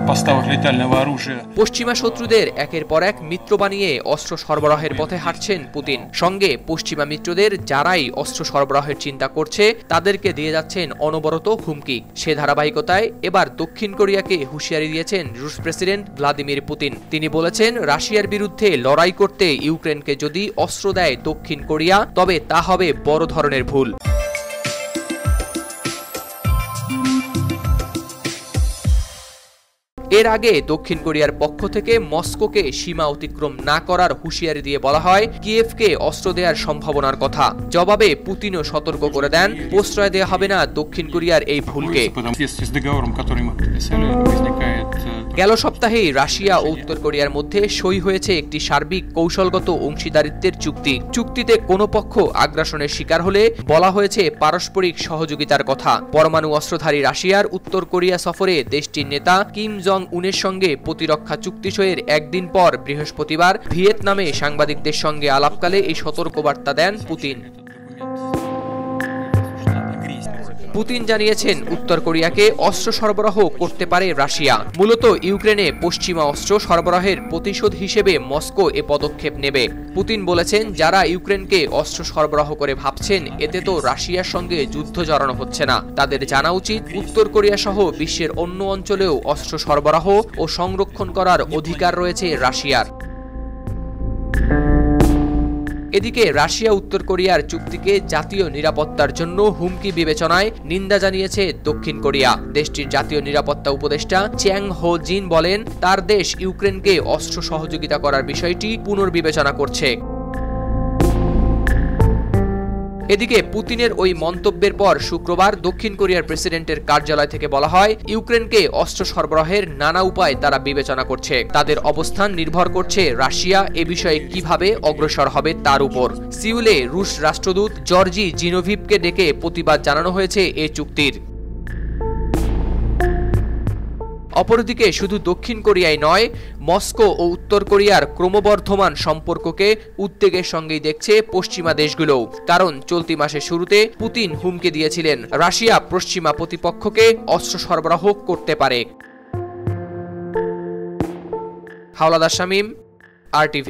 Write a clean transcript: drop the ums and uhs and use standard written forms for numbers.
поставок летального оружия. পশ্চিমা শত্রুদের একের পর এক মিত্র বানিয়ে অস্ত্র সরবরাহের পথে হাঁটছেন পুতিন। সঙ্গে পশ্চিমা মিত্রদের যারাই অস্ত্র সরবরাহের চিন্তা করছে তাদেরকে দিয়ে যাচ্ছেন অনবরত হুমকি। সে ধারাবাহিকতায় এবার দক্ষিণ কোরিয়াকে হুঁশিয়ারি দিয়েছেন রুশ প্রেসিডেন্ট ভ্লাদিমির পুতিন। তিনি বলেছেন, রাশিয়ার বিরুদ্ধে লড়াই করতে ইউক্রেনকে যদি অস্ত্র দেয় দক্ষিণ কোরিয়া, তবে তা হবে বড় ধরনের ভুল। এর আগে দক্ষিণ কোরিয়ার পক্ষ থেকে মস্কোকে সীমা অতিক্রম না করার হুঁশিয়ারি দিয়ে বলা হয় কিয়েভকে অস্ত্র দেওয়ার সম্ভাবনার কথা। জবাবে পুতিনও সতর্ক করে দেন, প্রশ্রয় দেওয়া হবে না দক্ষিণ কোরিয়ার এই ভুলকে। গেল সপ্তাহেই রাশিয়া ও উত্তর কোরিয়ার মধ্যে সই হয়েছে একটি সার্বিক কৌশলগত অংশীদারিত্বের চুক্তি। চুক্তিতে কোনো পক্ষ আগ্রাসনের শিকার হলে বলা হয়েছে পারস্পরিক সহযোগিতার কথা। পরমাণু অস্ত্রধারী রাশিয়ার উত্তর কোরিয়া সফরে দেশটির নেতা কিম জং উনের সঙ্গে প্রতিরক্ষা চুক্তি সইয়ের একদিন পর বৃহস্পতিবার ভিয়েতনামে সাংবাদিকদের সঙ্গে আলাপকালে এই সতর্কবার্তা দেন পুতিন। পুতিন জানিয়েছেন, উত্তর কোরিয়াকে অস্ত্র সরবরাহ করতে পারে রাশিয়া। মূলত ইউক্রেনে পশ্চিমা অস্ত্র সরবরাহের প্রতিশোধ হিসেবে মস্কো এ পদক্ষেপ নেবে। পুতিন বলেছেন, যারা ইউক্রেনকে অস্ত্র সরবরাহ করে ভাবছেন এতে তো রাশিয়ার সঙ্গে যুদ্ধ জড়ানো হচ্ছে না, তাদের জানা উচিত উত্তর কোরিয়া সহ বিশ্বের অন্য অঞ্চলেও অস্ত্র সরবরাহ ও সংরক্ষণ করার অধিকার রয়েছে রাশিয়ার। এদিকে রাশিয়া উত্তর কোরিয়ার চুক্তিকে জাতীয় নিরাপত্তার জন্য হুমকি বিবেচনায় নিন্দা জানিয়েছে দক্ষিণ কোরিয়া। দেশটির জাতীয় নিরাপত্তা উপদেষ্টা চ্যাং হো জিন বলেন, তার দেশ ইউক্রেনকে অস্ত্র সহযোগিতা করার বিষয়টি পুনর্বিবেচনা করছে। এদিকে পুতিনের ওই মন্তব্যের পর শুক্রবার দক্ষিণ কোরিয়ার প্রেসিডেন্টের কার্যালয় থেকে বলা হয়, ইউক্রেনকে অস্ত্র সরবরাহের নানা উপায় তারা বিবেচনা করছে। তাদের অবস্থান নির্ভর করছে রাশিয়া এ বিষয়ে কিভাবে অগ্রসর হবে তার উপর। সিউলে রুশ রাষ্ট্রদূত জর্জি জিনোভিভকে ডেকে প্রতিবাদ জানানো হয়েছে এ চুক্তির। অপরদিকে শুধু দক্ষিণ কোরিয়ায় নয়, মস্কো ও উত্তর কোরিয়ার ক্রমবর্ধমান সম্পর্ককে উদ্বেগের সঙ্গেই দেখছে পশ্চিমা দেশগুলোও। কারণ চলতি মাসের শুরুতে পুতিন হুমকি দিয়েছিলেন রাশিয়া পশ্চিমা প্রতিপক্ষকে অস্ত্র সরবরাহ করতে পারে। হাওলাদার শামীম, RTV।